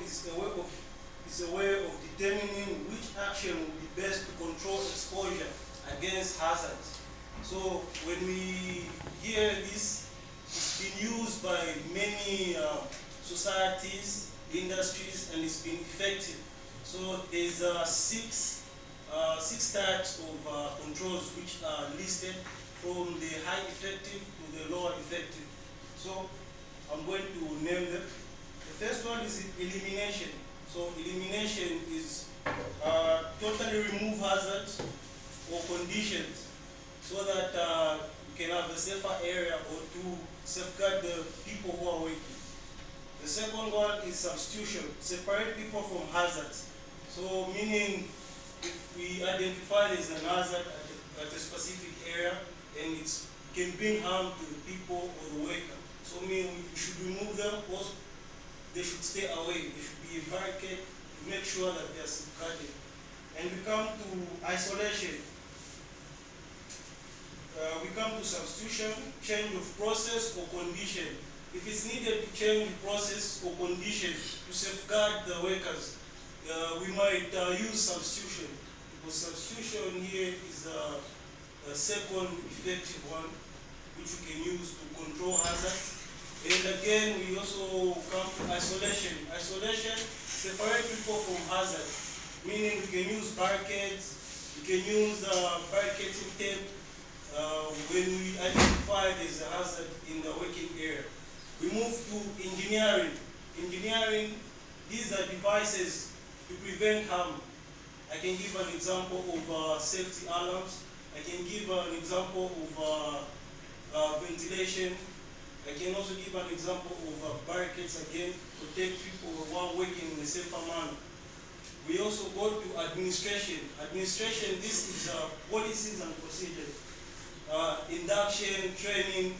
is a way of determining which action will be best to control exposure against hazards. So when we hear this, it's been used by many societies, industries, and it's been effective. So there's six types of controls which are listed, from the high effective to the lower effective. So I'm going to name them. The first one is elimination. So elimination is totally remove hazards or conditions so that you can have a safer area or to safeguard the people who are working. The second one is substitution, separate people from hazards. So meaning if we identify there's an hazard at a specific area and it can bring harm to the people or the worker, so meaning we should remove them, or they should stay away. There should be a barricade to make sure that they are safeguarded. And we come to isolation. We come to substitution, change of process or condition. If it's needed to change the process or condition to safeguard the workers, we might use substitution, because substitution here is a second effective one which we can use to control hazards. And again, we also come to isolation. Isolation, separate people from hazards, meaning we can use barricades, we can use barricading tape when we identify there's a hazard in the working area. We move to engineering. Engineering, these are devices to prevent harm. I can give an example of safety alarms. I can give an example of ventilation. I can also give an example of barricades, again, to protect people while working in a safer manner. We also go to administration. Administration, this is policies and procedures. Induction, training,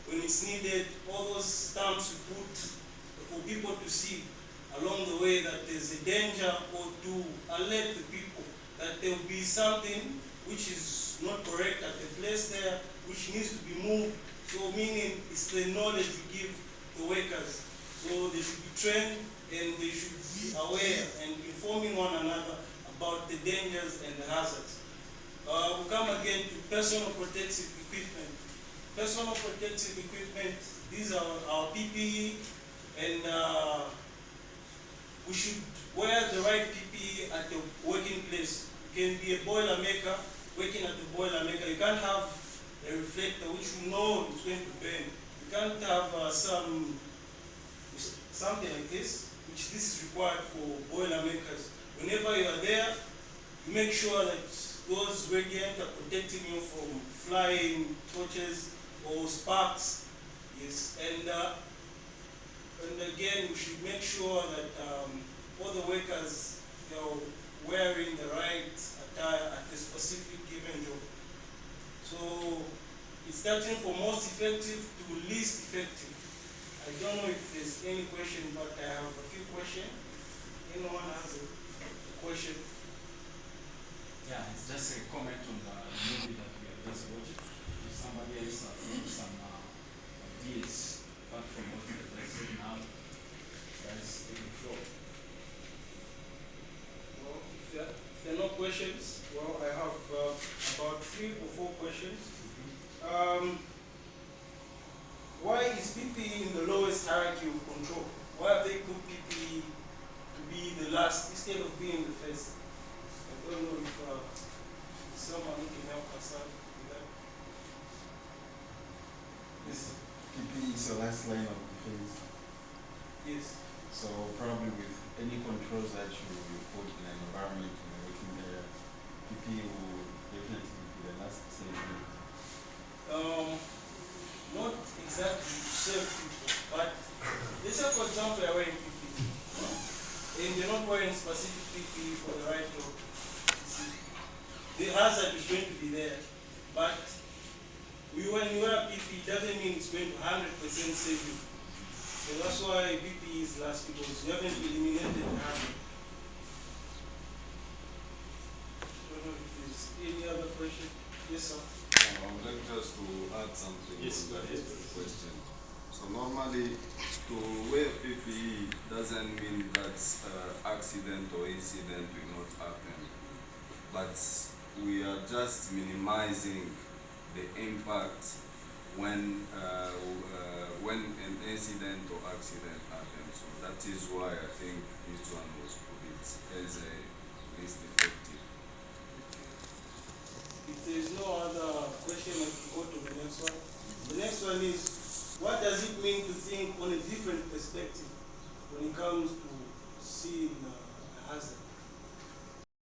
when it's needed, all those stamps we put for people to see along the way that there's a danger, or to alert the people that there will be something which is not correct at the place there, which needs to be moved. So meaning it's the knowledge we give the workers. So they should be trained and they should be aware and informing one another about the dangers and the hazards. We come again to personal protective equipment. Personal protective equipment, these are our PPE, and we should wear the right PPE at the working place. You can be a boiler maker, working at the boiler maker. You can't have a reflector which you know is going to burn. You can't have something like this, which this is required for boiler makers. Whenever you are there, you make sure that those radiants are protecting you from flying torches or sparks. Yes, and again, we should make sure that all the workers are wearing the right attire at a specific given job. So it's starting from most effective to least effective. I don't know if there's any question, but I have a few questions. Anyone has a question? Yeah, it's just a comment on the movie that we have just watched. If somebody else has some ideas apart from what we have said now, guys, take the floor. Well, if there are no questions, well, I have about 3 or 4 questions. Why is PPE in the lowest hierarchy of control? Why have they put PPE to be the last instead of being the first? I don't know if someone who can help us out with that. Yes, PPE is the last line of defense. Yes. So probably with any controls that you put in an environment in a working area, PPE will definitely be the last to save you. Not exactly to save people, but let's say for example you're wearing PPE and you're not wearing specific PPE for the right job. The hazard is going to be there, but when you wear PPE, doesn't mean it's going to 100% save you. So that's why PPE is last, because you haven't eliminated the hazard. I don't know if there's any other question. Yes, sir. I would like just to add something Yes, to that yes. question. So normally, to wear PPE doesn't mean that accident or incident will not happen, but we are just minimizing the impact when an incident or accident happens. So that is why I think this one was put as a least effective. If there is no other question, I can go to the next one. The next one is, what does it mean to think on a different perspective when it comes to seeing a hazard?